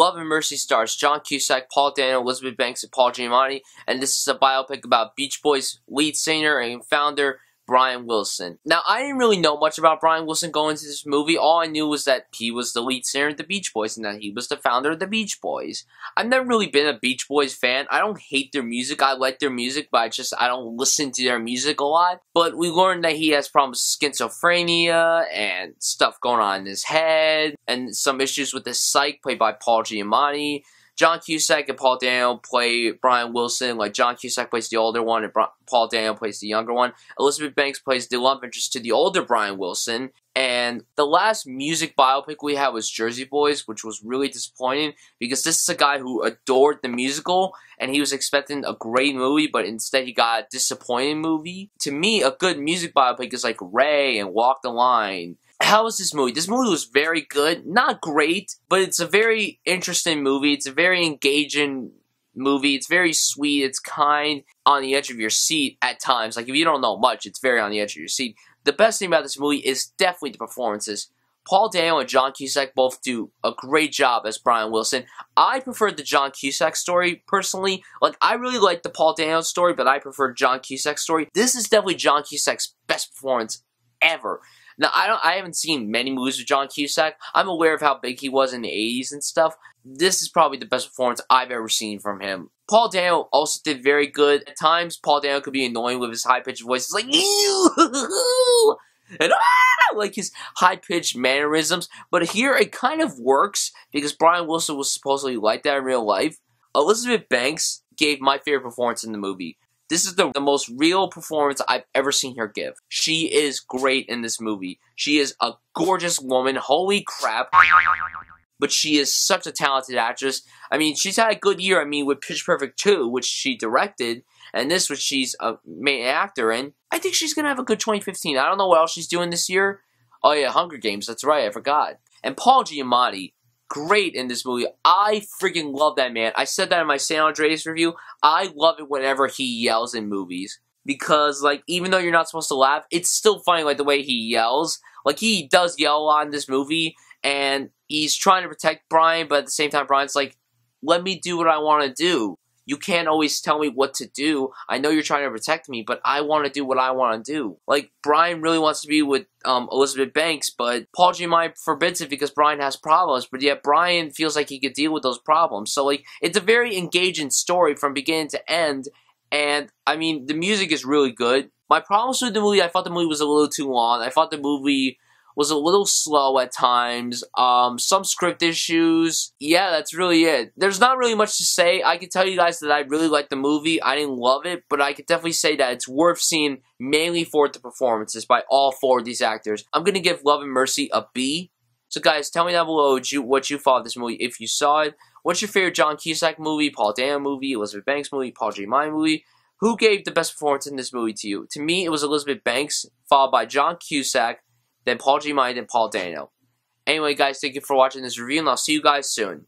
Love and Mercy stars John Cusack, Paul Dano, Elizabeth Banks, and Paul Giamatti, and this is a biopic about Beach Boys lead singer and founder Brian Wilson. Now, I didn't really know much about Brian Wilson going into this movie. All I knew was that he was the lead singer of the Beach Boys and that he was the founder of the Beach Boys. I've never really been a Beach Boys fan. I don't hate their music. I like their music, but I don't listen to their music a lot. But we learned that he has problems with schizophrenia and stuff going on in his head and some issues with his psych, played by Paul Giamatti. John Cusack and Paul Dano play Brian Wilson. Like, John Cusack plays the older one and Paul Dano plays the younger one. Elizabeth Banks plays the love interest to the older Brian Wilson. And the last music biopic we had was Jersey Boys, which was really disappointing because this is a guy who adored the musical and he was expecting a great movie, but instead he got a disappointing movie. To me, a good music biopic is like Ray and Walk the Line. How was this movie? This movie was very good. Not great, but it's a very interesting movie. It's a very engaging movie. It's very sweet. It's kind on the edge of your seat at times. Like, if you don't know much, it's very on the edge of your seat. The best thing about this movie is definitely the performances. Paul Dano and John Cusack both do a great job as Brian Wilson. I preferred the John Cusack story, personally. Like, I really like the Paul Dano story, but I prefer John Cusack's story. This is definitely John Cusack's best performance ever. Now, I haven't seen many movies with John Cusack. I'm aware of how big he was in the 80s and stuff. This is probably the best performance I've ever seen from him. Paul Dano also did very good. At times, Paul Dano could be annoying with his high-pitched voice. It's like, and like his high-pitched mannerisms. But here, it kind of works because Brian Wilson was supposedly like that in real life. Elizabeth Banks gave my favorite performance in the movie. This is the most real performance I've ever seen her give. She is great in this movie. She is a gorgeous woman. Holy crap. But she is such a talented actress. I mean, she's had a good year. I mean, with Pitch Perfect 2, which she directed, and this, which she's a main actor in. I think she's going to have a good 2015. I don't know what else she's doing this year. Oh yeah, Hunger Games. That's right. I forgot. And Paul Giamatti. Great in this movie. I freaking love that man. I said that in my San Andreas review. I love it whenever he yells in movies. Because, like, even though you're not supposed to laugh, it's still funny, like, the way he yells. Like, he does yell a lot in this movie, and he's trying to protect Brian, but at the same time, Brian's like, let me do what I want to do. You can't always tell me what to do. I know you're trying to protect me, but I want to do what I want to do. Like, Brian really wants to be with Elizabeth Banks, but Paul Giamatti forbids it because Brian has problems, but yet Brian feels like he could deal with those problems. So, like, it's a very engaging story from beginning to end, and, I mean, the music is really good. My problems with the movie, I thought the movie was a little too long. I thought the movie was a little slow at times, some script issues. Yeah, that's really it. There's not really much to say. I can tell you guys that I really liked the movie. I didn't love it, but I could definitely say that it's worth seeing mainly for the performances by all four of these actors. I'm going to give Love and Mercy a B. So guys, tell me down below what you thought of this movie if you saw it. What's your favorite John Cusack movie, Paul Dano movie, Elizabeth Banks movie, Paul Giamatti movie? Who gave the best performance in this movie to you? To me, it was Elizabeth Banks, followed by John Cusack, then Paul Giamatti, then Paul Dano. Anyway, guys, thank you for watching this review, and I'll see you guys soon.